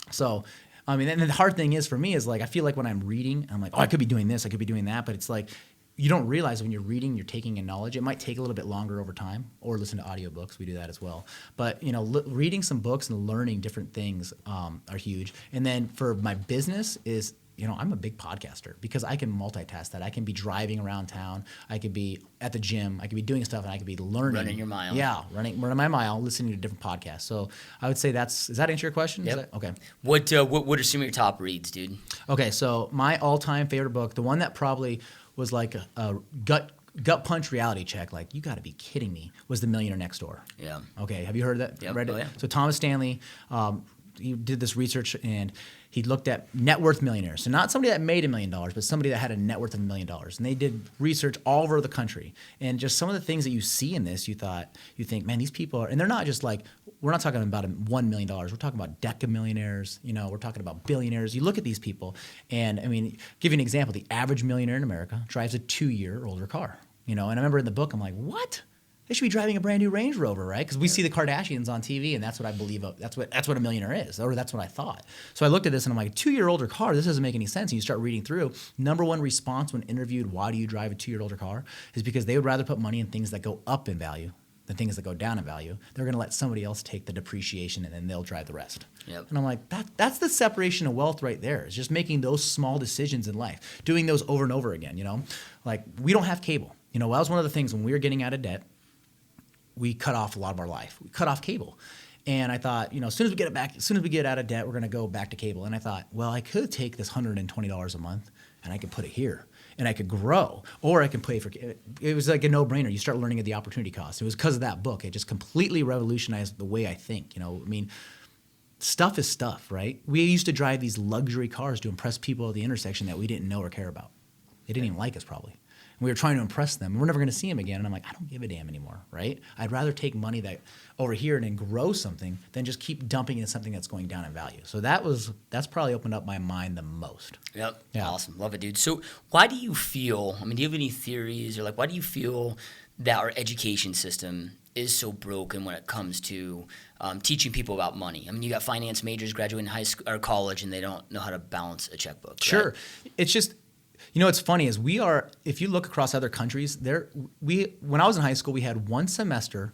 So, I mean, and the hard thing is for me is like, I feel like when I'm reading, I'm like, oh, I could be doing this, I could be doing that. But it's like, you don't realize when you're reading, you're taking in knowledge. It might take a little bit longer over time, or listen to audiobooks. We do that as well. But, you know, reading some books and learning different things are huge. And then for my business is, you know, I'm a big podcaster because I can multitask that. I can be driving around town. I could be at the gym. I could be doing stuff, and I could be learning. Running your mile. Yeah, running my mile, listening to different podcasts. So I would say does that answer your question? Yep. Okay. What are some of your top reads, dude? Okay, so my all-time favorite book, the one that probably was like a gut punch reality check, like you got to be kidding me, was The Millionaire Next Door. Yeah. Okay, have you heard of that? Yep. Read it? Oh, yeah. So Thomas Stanley, he did this research and he looked at net worth millionaires. So not somebody that made $1 million, but somebody that had a net worth of $1 million. And they did research all over the country. And just some of the things that you see in this, you think, man, these people are, and they're not just like, we're not talking about $1 million. We're talking about deca millionaires. You know, we're talking about billionaires. You look at these people, and I mean, give you an example. The average millionaire in America drives a 2-year older car. You know, and I remember in the book, I'm like, what? They should be driving a brand new Range Rover, right? Because we see the Kardashians on TV, and that's what I believe. That's what a millionaire is, or that's what I thought. So I looked at this, and I'm like, 2-year older car. This doesn't make any sense. And you start reading through. Number one response when interviewed, why do you drive a 2-year older car, is because they would rather put money in things that go up in value than things that go down in value. They're going to let somebody else take the depreciation, and then they'll drive the rest. Yep. And I'm like, that's the separation of wealth right there. It's just making those small decisions in life, doing those over and over again. You know, like we don't have cable. You know, that was one of the things when we were getting out of debt. We cut off a lot of our life. We cut off cable. And I thought, you know, as soon as we get out of debt, we're going to go back to cable. And I thought, well, I could take this $120 a month and I could put it here and I could grow, or I can pay for it. Was like a no-brainer. You start learning at the opportunity cost. It was because of that book. It just completely revolutionized the way I think. You know, I mean, stuff is stuff, right? We used to drive these luxury cars to impress people at the intersection that we didn't know or care about. They didn't even like us probably. We were trying to impress them. We're never going to see them again. And I'm like, I don't give a damn anymore, right? I'd rather take money that over here and then grow something than just keep dumping into something that's going down in value. So that's probably opened up my mind the most. Yep. Yeah. Awesome. Love it, dude. So why do you feel, I mean, do you have any theories or like, why do you feel that our education system is so broken when it comes to teaching people about money? I mean, you got finance majors graduating high school or college and they don't know how to balance a checkbook. Sure. Right? It's just, you know, what's funny is if you look across other countries, when I was in high school, we had one semester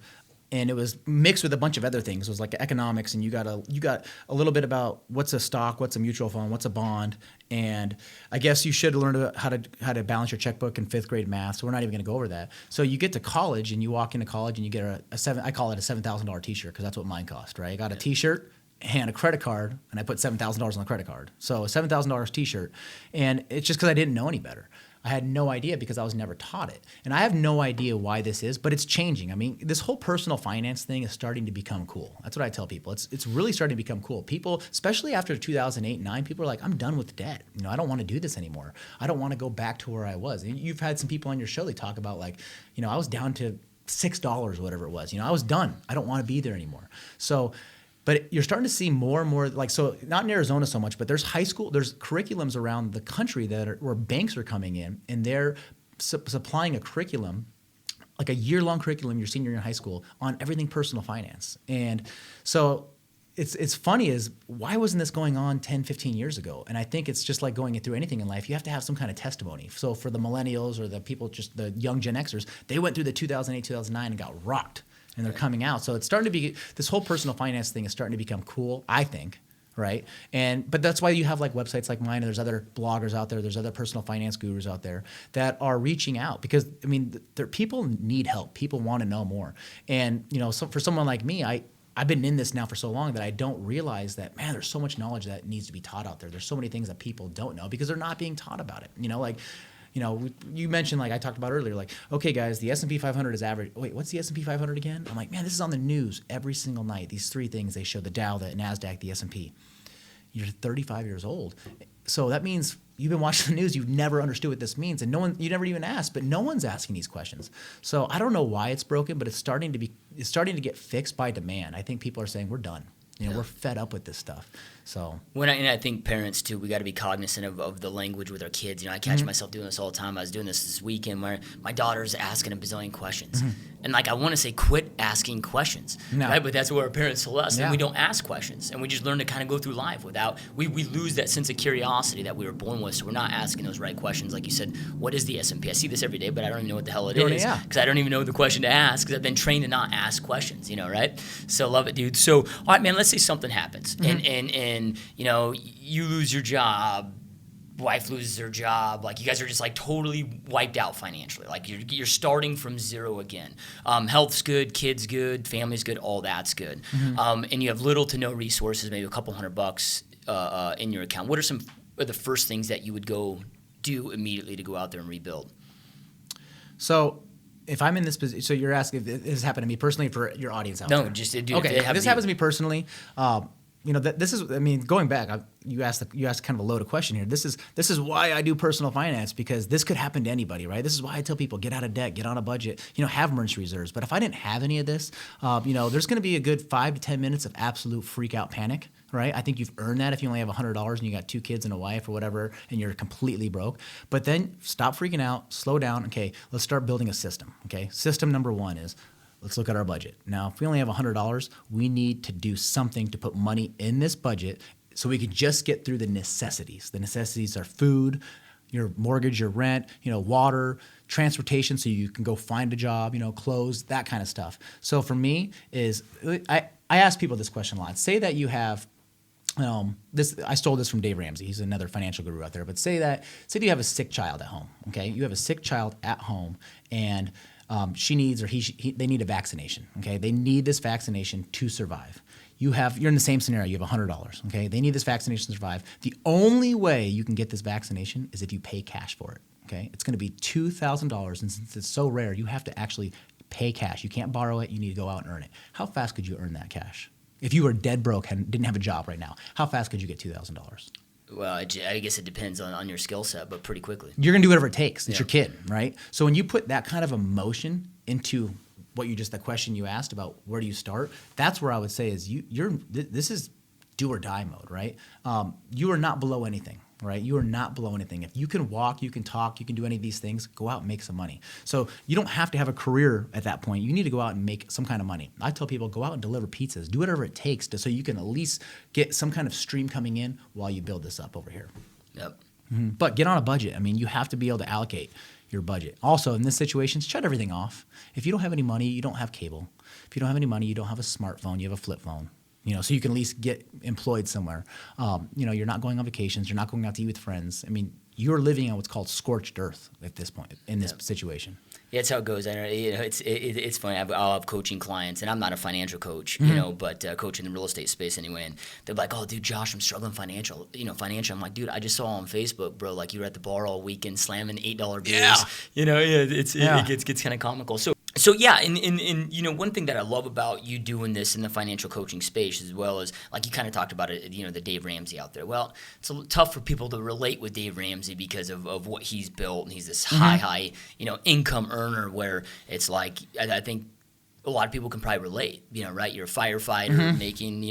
and it was mixed with a bunch of other things. It was like economics, and you got a little bit about what's a stock, what's a mutual fund, what's a bond, and I guess you should learn how to balance your checkbook in 5th grade math. So we're not even going to go over that. So you get to college and you walk into college and you get I call it a $7,000 T-shirt because that's what mine cost, right? I got a T-shirt and a credit card, and I put $7,000 on the credit card. So a $7,000 T-shirt, and it's just because I didn't know any better. I had no idea because I was never taught it. And I have no idea why this is, but it's changing. I mean, this whole personal finance thing is starting to become cool. That's what I tell people. It's really starting to become cool. People, especially after 2008, 9, people are like, I'm done with debt. I don't want to do this anymore. I don't want to go back to where I was. And you've had some people on your show, they talk about like, I was down to $6, whatever it was. I was done. I don't want to be there anymore. So, but you're starting to see more and more, like, so not in Arizona so much, but there's there's curriculums around the country where banks are coming in and they're supplying a curriculum, like a year-long curriculum your senior year in high school on everything personal finance. And so it's funny is, why wasn't this going on 10, 15 years ago? And I think it's just like going through anything in life. You have to have some kind of testimony. So for the millennials or the people, just the young Gen Xers, they went through the 2008, 2009 and got rocked. And they're coming out. So it's starting to be, this whole personal finance thing is starting to become cool, I think, right? But that's why you have like websites like mine, and there's other bloggers out there, there's other personal finance gurus out there that are reaching out because, I mean, people need help. People want to know more. And, so for someone like me, I've been in this now for so long that I don't realize that, man, there's so much knowledge that needs to be taught out there. There's so many things that people don't know because they're not being taught about it. You mentioned, like I talked about earlier, like, okay, guys, the S&P 500 is average. Wait, what's the S&P 500 again? I'm like, man, this is on the news every single night. These 3 things, they show the Dow, the NASDAQ, the S&P. You're 35 years old. So that means you've been watching the news. You've never understood what this means. And you never even asked, but no one's asking these questions. So I don't know why it's broken, but it's starting to get fixed by demand. I think people are saying, we're done. We're fed up with this stuff. So and I think parents too, we got to be cognizant of the language with our kids. I catch myself doing this all the time. I was doing this weekend where my daughter's asking a bazillion questions, and like I want to say, quit asking questions, right? But that's what our parents told us, and we don't ask questions, and we just learn to kind of go through life without we lose that sense of curiosity that we were born with. So we're not asking those right questions, like you said. What is the S&P? I see this every day, but I don't even know what the hell it is because I don't even know the question to ask because I've been trained to not ask questions. Right? So love it, dude. So all right, man. Let's say something happens, and you lose your job, wife loses her job, like you guys are just like totally wiped out financially, like you're starting from zero again. Health's good, kids good, family's good, all that's good, and you have little to no resources, maybe a couple $100 in your account. What are some of the first things that you would go do immediately to go out there and rebuild? So if I'm in this position, so you're asking if this happened to me personally, for your audience out there? No, just do. Okay, this happens to me personally. This is, I mean, going back, you asked kind of a loaded question here. This is why I do personal finance, because this could happen to anybody, right? This is why I tell people, get out of debt, get on a budget, have emergency reserves. But if I didn't have any of this, there's going to be a good 5 to 10 minutes of absolute freak out panic, right? I think you've earned that if you only have $100 and you got 2 kids and a wife or whatever, and you're completely broke. But then stop freaking out, slow down. Okay, let's start building a system. Okay, system number 1 is, let's look at our budget. Now, if we only have $100, we need to do something to put money in this budget so we can just get through the necessities. The necessities are food, your mortgage, your rent, water, transportation, so you can go find a job, clothes, that kind of stuff. So for me is, I ask people this question a lot. Say that you have, I stole this from Dave Ramsey. He's another financial guru out there. But say that you have a sick child at home. Okay, you have a sick child at home, and she needs, or they need a vaccination. Okay, they need this vaccination to survive. You're in the same scenario. You have $100. Okay, they need this vaccination to survive. The only way you can get this vaccination is if you pay cash for it. Okay, it's going to be $2,000, and since it's so rare, you have to actually pay cash. You can't borrow it. You need to go out and earn it. How fast could you earn that cash? If you were dead broke and didn't have a job right now, how fast could you get $2,000? Well, I guess it depends on your skill set, but pretty quickly. You're going to do whatever it takes. It's your kid, right? So when you put that kind of emotion into the question you asked about where do you start, that's where I would say is this is do or die mode, right? You are not below anything, right? You are not below anything. If you can walk, you can talk, you can do any of these things, go out and make some money. So you don't have to have a career at that point. You need to go out and make some kind of money. I tell people, go out and deliver pizzas. Do whatever it takes so you can at least get some kind of stream coming in while you build this up over here. Yep. Mm-hmm. But get on a budget. I mean, you have to be able to allocate your budget. Also, in this situation, shut everything off. If you don't have any money, you don't have cable. If you don't have any money, you don't have a smartphone, you have a flip phone. So you can at least get employed somewhere. You're not going on vacations. You're not going out to eat with friends. I mean, you're living on what's called scorched earth at this point in this situation. Yeah, it's how it goes. I know, it's funny. I'll have coaching clients, and I'm not a financial coach, but coach in the real estate space anyway. And they're like, "Oh, dude, Josh, I'm struggling financial. I'm like, "Dude, I just saw on Facebook, bro. Like you were at the bar all weekend slamming $8 beers. It gets kind of comical. So yeah, and one thing that I love about you doing this in the financial coaching space, as well as like you kind of talked about it, the Dave Ramsey out there. Well, it's tough for people to relate with Dave Ramsey because of what he's built, and he's this high income earner where it's like I think a lot of people can probably relate, right? You're a firefighter making,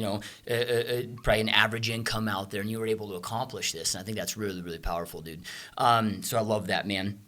probably an average income out there, and you were able to accomplish this, and I think that's really, really powerful, dude. So I love that, man.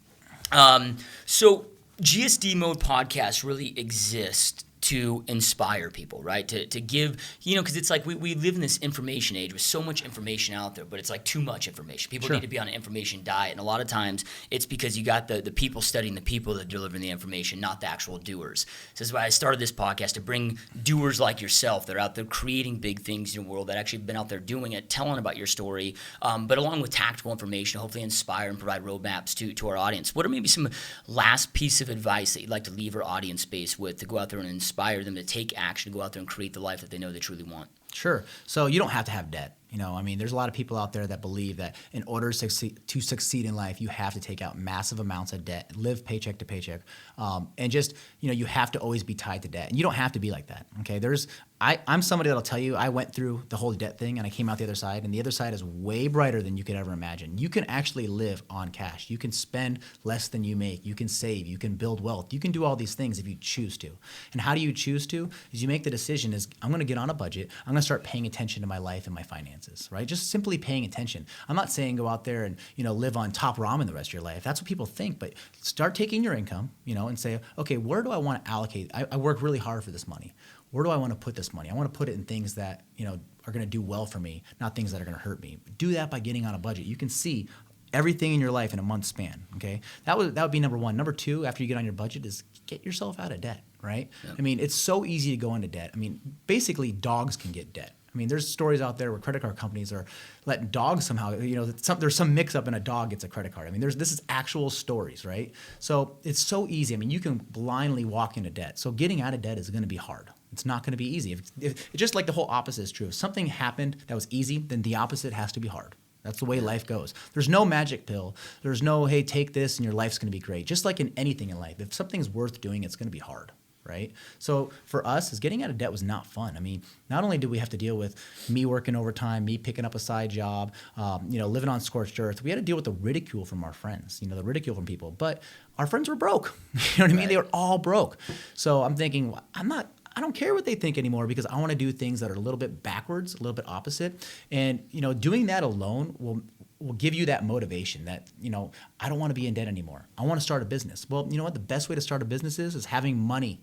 So GSD Mode podcast really exists to inspire people, right? To give, because it's like we live in this information age with so much information out there, but it's like too much information. People need to be on an information diet, and a lot of times it's because you got the people studying the people that are delivering the information, not the actual doers. So this is why I started this podcast, to bring doers like yourself that are out there creating big things in the world, that actually been out there doing it, telling about your story, but along with tactical information, hopefully inspire and provide roadmaps to our audience. What are maybe some last piece of advice that you'd like to leave our audience space with to go out there and inspire them to take action, to go out there and create the life that they know they truly want? Sure. So you don't have to have debt. There's a lot of people out there that believe that in order to succeed in life, you have to take out massive amounts of debt, live paycheck to paycheck, and just, you have to always be tied to debt. And you don't have to be like that, okay? I'm somebody that'll tell you I went through the whole debt thing and I came out the other side, and the other side is way brighter than you could ever imagine. You can actually live on cash. You can spend less than you make. You can save. You can build wealth. You can do all these things if you choose to. And how do you choose to? Is you make the decision is I'm going to get on a budget. I'm going to start paying attention to my life and my finances, right? Just simply paying attention. I'm not saying go out there and, live on top ramen the rest of your life. That's what people think, but start taking your income, and say, okay, where do I want to allocate? I work really hard for this money. Where do I want to put this money? I want to put it in things that, are going to do well for me, not things that are going to hurt me. Do that by getting on a budget. You can see everything in your life in a month span, okay? That would be number one. Number two, after you get on your budget, is get yourself out of debt, right? Yep. It's so easy to go into debt. Basically, dogs can get debt. There's stories out there where credit card companies are letting dogs somehow, there's some mix-up and a dog gets a credit card. This is actual stories, right? So it's so easy. You can blindly walk into debt. So getting out of debt is going to be hard. It's not going to be easy. If it's just like the whole opposite is true. If something happened that was easy, then the opposite has to be hard. That's the way life goes. There's no magic pill. There's no, hey, take this and your life's going to be great. Just like in anything in life, if something's worth doing, it's going to be hard. Right? So for us, getting out of debt was not fun. Not only did we have to deal with me working overtime, me picking up a side job, living on scorched earth, we had to deal with the ridicule from our friends, the ridicule from people. But our friends were broke. You know what I mean? They were all broke. So I'm thinking, I don't care what they think anymore, because I want to do things that are a little bit backwards, a little bit opposite. And, doing that alone will give you that motivation that, I don't want to be in debt anymore. I want to start a business. Well, you know what? The best way to start a business is having money.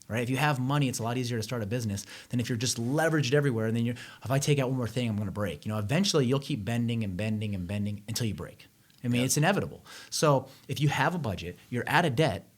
Right? If you have money, it's a lot easier to start a business than if you're just leveraged everywhere. And then if I take out one more thing, I'm going to break. Eventually you'll keep bending and bending and bending until you break. It's inevitable. So if you have a budget, you're out of debt,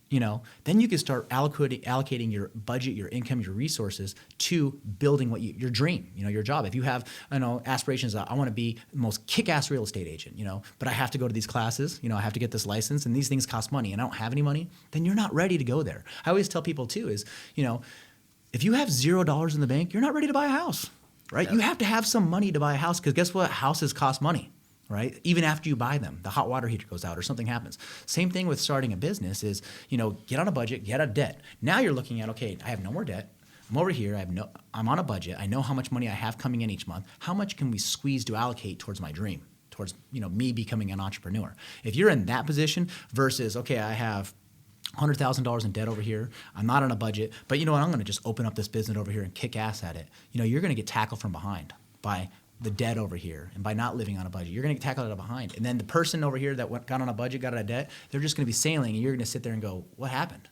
then you can start allocating your budget, your income, your resources to building your dream, your job. If you have, aspirations, I want to be the most kick-ass real estate agent, but I have to go to these classes, I have to get this license, and these things cost money, and I don't have any money, then you're not ready to go there. I always tell people too is, if you have $0 in the bank, you're not ready to buy a house, right? You have to have some money to buy a house, because guess what? Houses cost money. Right? Even after you buy them, the hot water heater goes out or something happens. Same thing with starting a business is, get on a budget, get out of debt. Now you're looking at, okay, I have no more debt. I'm over here. I'm on a budget. I know how much money I have coming in each month. How much can we squeeze to allocate towards my dream, towards, me becoming an entrepreneur? If you're in that position versus, okay, I have $100,000 in debt over here. I'm not on a budget, but you know what? I'm going to just open up this business over here and kick ass at it. You're going to get tackled from behind by the debt over here, and by not living on a budget, you're going to get tackled out of behind. And then the person over here that got on a budget, got out of debt, they're just going to be sailing, and you're going to sit there and go, what happened?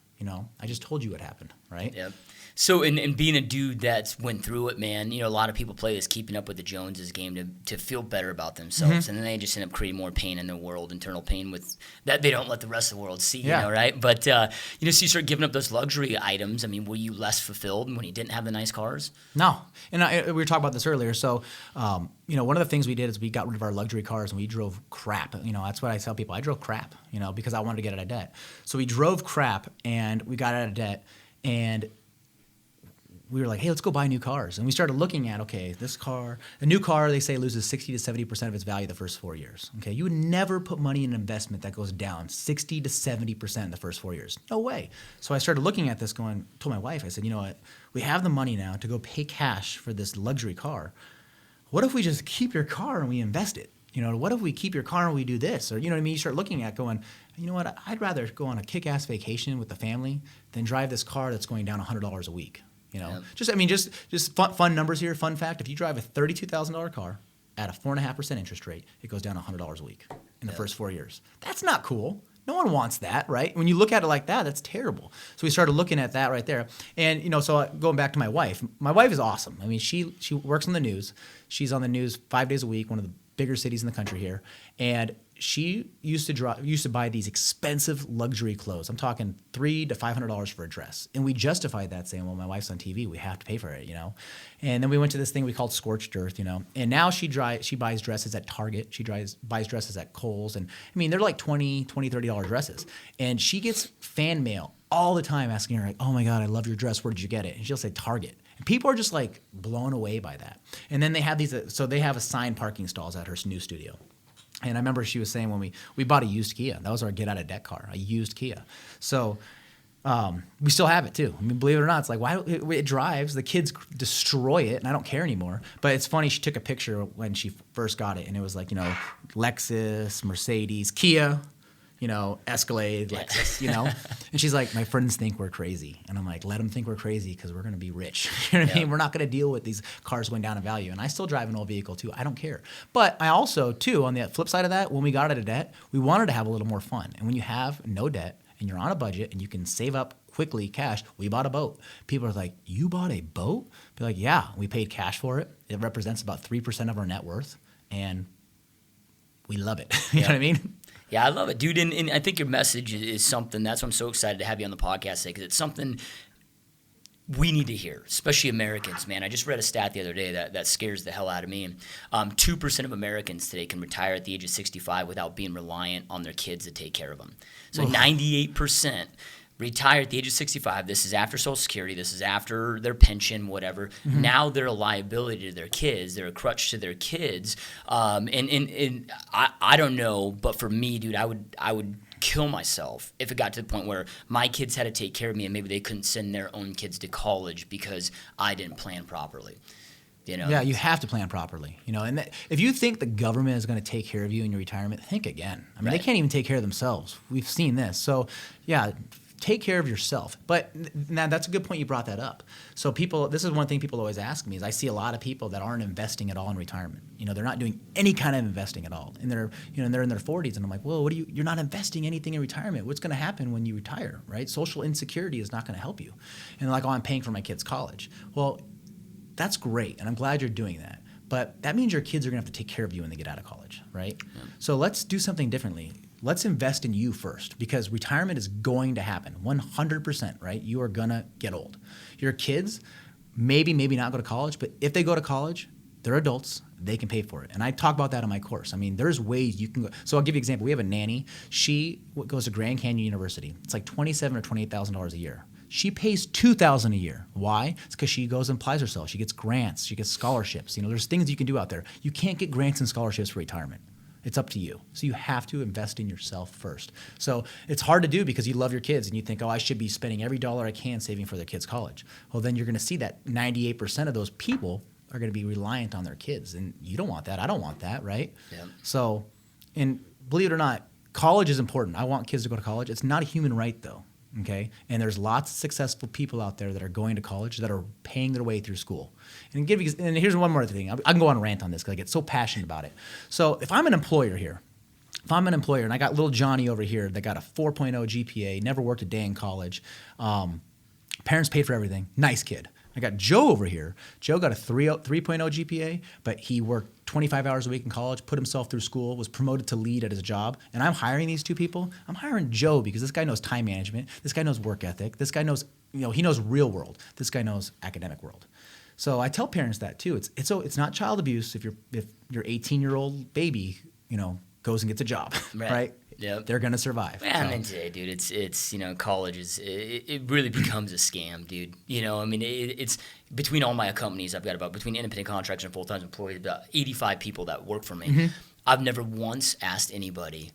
I just told you what happened, right? Yep. So, and being a dude that's went through it, man, a lot of people play this keeping up with the Joneses game to feel better about themselves. And then they just end up creating more pain in their world, internal pain with that they don't let the rest of the world see, right? But, so you start giving up those luxury items. I mean, were you less fulfilled when you didn't have the nice cars? No. And we were talking about this earlier. So, one of the things we did is we got rid of our luxury cars and we drove crap. That's what I tell people. I drove crap, because I wanted to get out of debt. So we drove crap and we got out of debt, and we were like, hey, let's go buy new cars. And we started looking at, okay, a new car, they say loses 60 to 70% of its value the first 4 years. Okay, you would never put money in an investment that goes down 60 to 70% in the first 4 years. No way. So I started looking at this told my wife, I said, you know what, we have the money now to go pay cash for this luxury car. What if we just keep your car and we invest it? What if we keep your car and we do this? Or, you start looking at going, you know what, I'd rather go on a kick-ass vacation with the family than drive this car that's going down $100 a week. Just fun numbers here. Fun fact: if you drive a $32,000 car at a 4.5% interest rate, it goes down $100 a week in the first 4 years. That's not cool. No one wants that, right? When you look at it like that, that's terrible. So we started looking at that right there. And, so going back to my wife is awesome. I mean, she works on the news. She's on the news 5 days a week, one of the bigger cities in the country here. And she used to buy these expensive luxury clothes. I'm talking $300 to $500 for a dress. And we justified that saying, well, my wife's on TV. We have to pay for it, And then we went to this thing we called Scorched Earth, And now she buys dresses at Target. She buys dresses at Kohl's. And, they're like $20, $30 dresses. And she gets fan mail all the time asking her, like, oh, my God, I love your dress. Where did you get it? And she'll say Target. And people are just, like, blown away by that. And then they have they have assigned parking stalls at her new studio. And I remember she was saying when we bought a used Kia. That was our get out of debt car, a used Kia. So we still have it too. Believe it or not, it's like, why it drives. The kids destroy it, and I don't care anymore. But it's funny. She took a picture when she first got it, and it was like, Lexus, Mercedes, Kia, Escalade, Lexus, And she's like, my friends think we're crazy. And I'm like, let them think we're crazy because we're going to be rich. You know what I mean? We're not going to deal with these cars going down in value. And I still drive an old vehicle too. I don't care. But I also, too, on the flip side of that, when we got out of debt, we wanted to have a little more fun. And when you have no debt and you're on a budget and you can save up quickly cash, we bought a boat. People are like, you bought a boat? Be like, yeah, we paid cash for it. It represents about 3% of our net worth. And we love it. You know what I mean? Yeah, I love it, dude. And I think your message is something, that's why I'm so excited to have you on the podcast today, because it's something we need to hear, especially Americans, man. I just read a stat the other day that scares the hell out of me. 2% of Americans today can retire at the age of 65 without being reliant on their kids to take care of them. So 98% retire at the age of 65. This is after Social Security. This is after their pension, whatever. Mm-hmm. Now they're a liability to their kids. They're a crutch to their kids. And I don't know, but for me, dude, I would kill myself if it got to the point where my kids had to take care of me and maybe they couldn't send their own kids to college because I didn't plan properly. Yeah, you have to plan properly. And if you think the government is going to take care of you in your retirement, think again. They can't even take care of themselves. We've seen this. So, yeah, take care of yourself. But now that's a good point you brought that up. So this is one thing people always ask me is I see a lot of people that aren't investing at all in retirement. They're not doing any kind of investing at all. And they're in their 40s and I'm like, well, you're not investing anything in retirement. What's going to happen when you retire, right? Social insecurity is not going to help you. And they're like, oh, I'm paying for my kids' college. Well, that's great. And I'm glad you're doing that. But that means your kids are going to have to take care of you when they get out of college, right? Yeah. So let's do something differently. Let's invest in you first because retirement is going to happen 100%, right? You are going to get old. Your kids maybe not go to college, but if they go to college, they're adults. They can pay for it. And I talk about that in my course. There's ways you can go. So I'll give you an example. We have a nanny. She goes to Grand Canyon University. It's like $27,000 or $28,000 a year. She pays $2,000 a year. Why? It's because she goes and applies herself. She gets grants. She gets scholarships. There's things you can do out there. You can't get grants and scholarships for retirement. It's up to you. So you have to invest in yourself first. So it's hard to do because you love your kids and you think, oh, I should be spending every dollar I can saving for their kids' college. Well, then you're going to see that 98% of those people are going to be reliant on their kids. And you don't want that. I don't want that, right? Yeah. So, and believe it or not, college is important. I want kids to go to college. It's not a human right, though. Okay, and there's lots of successful people out there that are going to college that are paying their way through school. And here's one more thing. I can go on a rant on this because I get so passionate about it. So if I'm an employer here, and I got little Johnny over here that got a 4.0 GPA, never worked a day in college, Parents paid for everything. Nice kid. I got Joe over here. Joe got a 3.0 GPA, but he worked 25 hours a week in college, put himself through school, was promoted to lead at his job. And I'm hiring these two people. I'm hiring Joe because this guy knows time management. This guy knows work ethic. This guy knows, he knows real world. This guy knows academic world. So I tell parents that too. It's not child abuse if your 18-year-old baby, goes and gets a job, right? Yep. They're gonna survive. Man, and today, dude, it's college it really becomes a scam, dude. It's between all my companies, I've got between independent contractors and full-time employees, about 85 people that work for me. Mm-hmm. I've never once asked anybody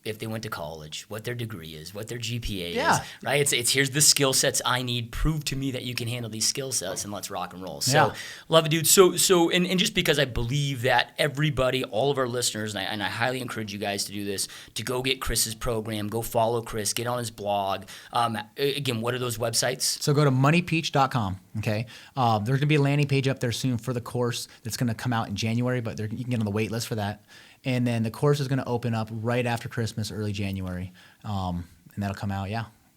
if they went to college, what their degree is, what their GPA is, right? It's here's the skill sets I need. Prove to me that you can handle these skill sets, and let's rock and roll. So, love it, dude. So, and just because I believe that everybody, all of our listeners, and I highly encourage you guys to do this, to go get Chris's program, go follow Chris, get on his blog. Again, what are those websites? So go to moneypeach.com, okay? There's going to be a landing page up there soon for the course that's going to come out in January, but you can get on the wait list for that. And then the course is going to open up right after Christmas, early January, and that'll come out,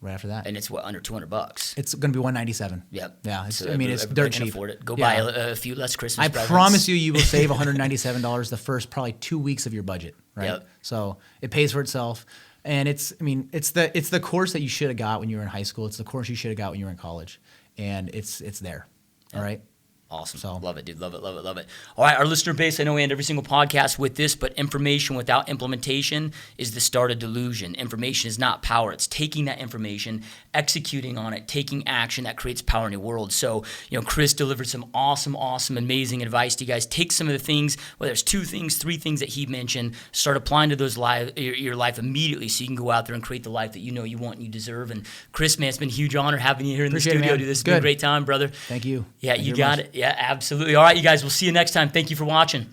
right after that. And it's under $200. It's going to be $197. Yep. Yeah. It's everybody dirt can cheap. afford it. Go buy a few less Christmas presents. I promise you will save $197 the first probably 2 weeks of your budget, right? Yep. So it pays for itself, and it's the course that you should have got when you were in high school. It's the course you should have got when you were in college, and it's there. Yep. All right. Awesome. So, love it, dude. Love it, love it, love it. All right, our listener base, I know we end every single podcast with this, but information without implementation is the start of delusion. Information is not power. It's taking that information, executing on it, taking action that creates power in your world. So, Chris delivered some awesome, amazing advice to you guys. Take some of the things, whether it's 2 things, 3 things that he mentioned, start applying to those your life immediately so you can go out there and create the life that you know you want and you deserve. And Chris, man, it's been a huge honor having you here in the studio. Dude, this has been a great time, brother. Thank you. Yeah, you got it. Yeah, absolutely. All right, you guys, we'll see you next time. Thank you for watching.